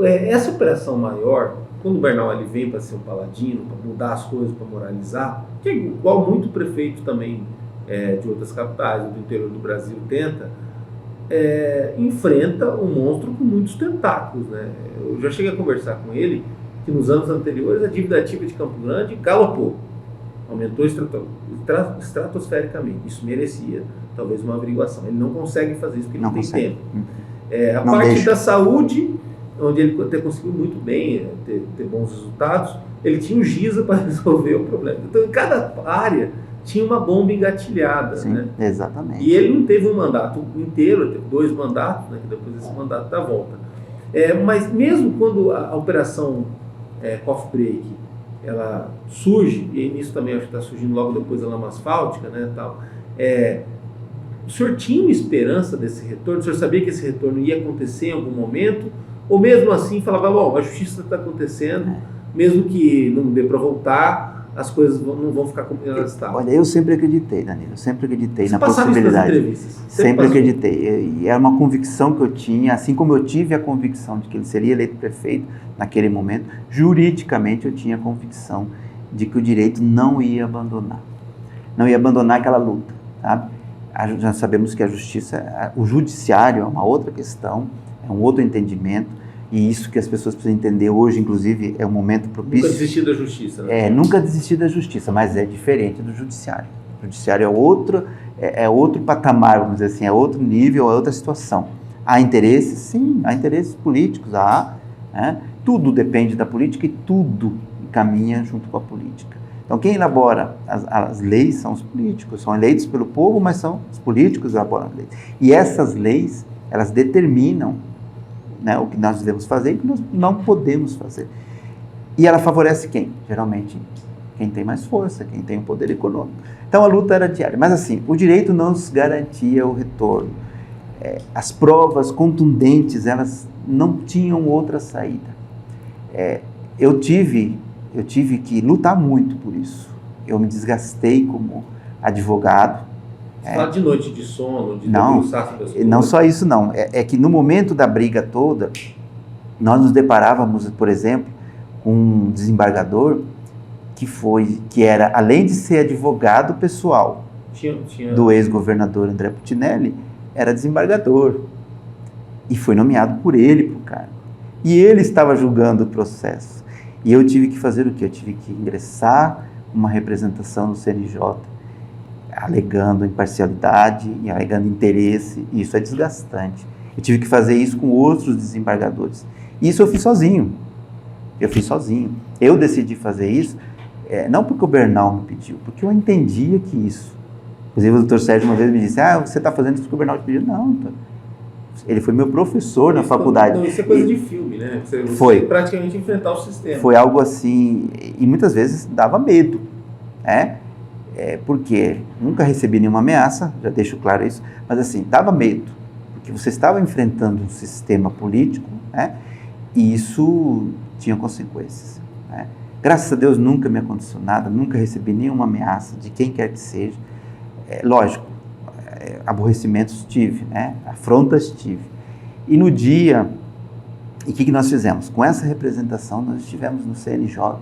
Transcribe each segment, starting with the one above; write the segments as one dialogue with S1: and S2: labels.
S1: essa operação maior, quando o Bernal ele vem para ser um paladino, para mudar as coisas, para moralizar, que é igual muito prefeito também de outras capitais, do interior do Brasil tenta, enfrenta um monstro com muitos tentáculos, né? Eu já cheguei a conversar com ele que nos anos anteriores a dívida ativa de Campo Grande galopou, aumentou estratosfericamente. Isso merecia talvez uma averiguação. Ele não consegue fazer isso porque não tem tempo. A parte da saúde, onde ele até conseguiu muito bem ter bons resultados, ele tinha o GISA para resolver o problema. Então, em cada área tinha uma bomba engatilhada.
S2: Sim,
S1: né?
S2: Exatamente.
S1: E ele não teve um mandato inteiro, ele teve 2 mandatos, né, que depois desse mandato dá volta. Mas mesmo quando a operação Coffee Break ela surge, e nisso também acho que está surgindo logo depois da lama asfáltica, né, tal, o senhor tinha uma esperança desse retorno? O senhor sabia que esse retorno ia acontecer em algum momento? Ou mesmo assim falava, bom, a justiça está acontecendo, mesmo que não dê para voltar, as coisas não vão ficar como elas estavam?
S2: Olha, eu sempre acreditei, Danilo, eu sempre acreditei na
S1: possibilidade. Isso nas entrevistas?
S2: Sempre acreditei. E era uma convicção que eu tinha, assim como eu tive a convicção de que ele seria eleito prefeito naquele momento, juridicamente eu tinha a convicção de que o direito não ia abandonar. Não ia abandonar aquela luta, sabe? Já sabemos que a justiça, o judiciário é uma outra questão, é um outro entendimento, e isso que as pessoas precisam entender hoje, inclusive, é um momento propício.
S1: Nunca desistir da justiça, né?
S2: Nunca desistir da justiça, mas é diferente do judiciário. O judiciário é outro patamar, vamos dizer assim, é outro nível, é outra situação. Há interesses? Sim, há interesses políticos, tudo depende da política e tudo caminha junto com a política. Então, quem elabora as leis são os políticos, são eleitos pelo povo, mas são os políticos que elaboram as leis. E essas leis, elas determinam, né, o que nós devemos fazer e o que nós não podemos fazer. E ela favorece quem? Geralmente, quem tem mais força, quem tem o poder econômico. Então, a luta era diária. Mas, assim, o direito não nos garantia o retorno. As provas contundentes, elas não tinham outra saída. Eu tive que lutar muito por isso. Eu me desgastei como advogado.
S1: Fala de noite de sono, de
S2: debruçar sobre as coisas. Não só isso, não. É que no momento da briga toda, nós nos deparávamos, por exemplo, com um desembargador que era, além de ser advogado pessoal do ex-governador André Putinelli, era desembargador. E foi nomeado por ele para o cargo. E ele estava julgando o processo. E eu tive que fazer o quê? Eu tive que ingressar uma representação no CNJ, alegando imparcialidade e alegando interesse, e isso é desgastante. Eu tive que fazer isso com outros desembargadores. E isso eu fiz sozinho. Eu decidi fazer isso, não porque o Bernal me pediu, porque eu entendia que isso... Inclusive o doutor Sérgio uma vez me disse, você está fazendo isso porque o Bernal te pediu? Não, ele foi meu professor na faculdade.
S1: Não, isso é coisa de filme, né? Você
S2: foi
S1: praticamente enfrentar o sistema.
S2: Foi algo assim, e muitas vezes dava medo, né? Porque nunca recebi nenhuma ameaça, já deixo claro isso, mas assim, dava medo, porque você estava enfrentando um sistema político, né? E isso tinha consequências, né? Graças a Deus nunca me aconteceu nada, nunca recebi nenhuma ameaça de quem quer que seja. Lógico, aborrecimentos tive, né? Afrontas tive. E no dia, e o que nós fizemos? Com essa representação, nós estivemos no CNJ,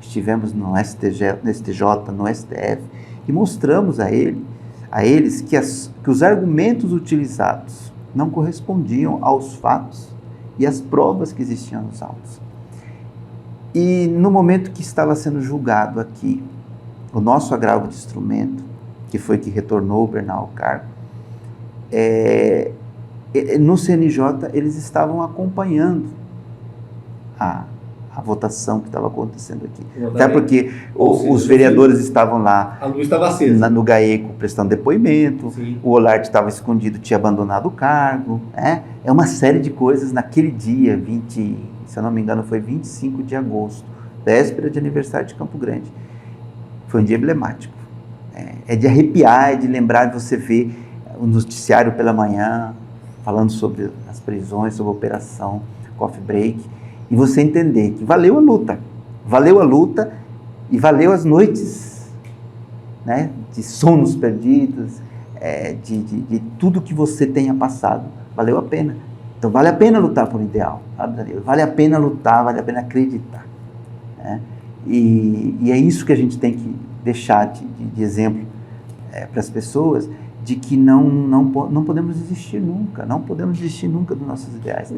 S2: estivemos no STJ, no STF, e mostramos a eles que os argumentos utilizados não correspondiam aos fatos e às provas que existiam nos autos. E no momento que estava sendo julgado aqui o nosso agravo de instrumento, que foi que retornou o Bernal ao cargo, no CNJ eles estavam acompanhando a votação que estava acontecendo aqui. Até porque os vereadores estavam lá,
S1: a luz estava acesa,
S2: no GAECO prestando depoimento. Sim. O Olarte estava escondido, tinha abandonado o cargo. É uma série de coisas naquele dia, se eu não me engano, foi 25 de agosto, véspera de aniversário de Campo Grande. Foi um dia emblemático. É de arrepiar, é de lembrar de você ver o noticiário pela manhã, falando sobre as prisões, sobre a operação Coffee Break, e você entender que valeu a luta e valeu as noites, né, de sonos perdidos, de tudo que você tenha passado, valeu a pena. Então vale a pena lutar por um ideal, sabe, Danilo? Vale a pena lutar, vale a pena acreditar, né? E é isso que a gente tem que deixar de exemplo para as pessoas, de que não podemos desistir nunca, não podemos desistir nunca dos nossos ideais.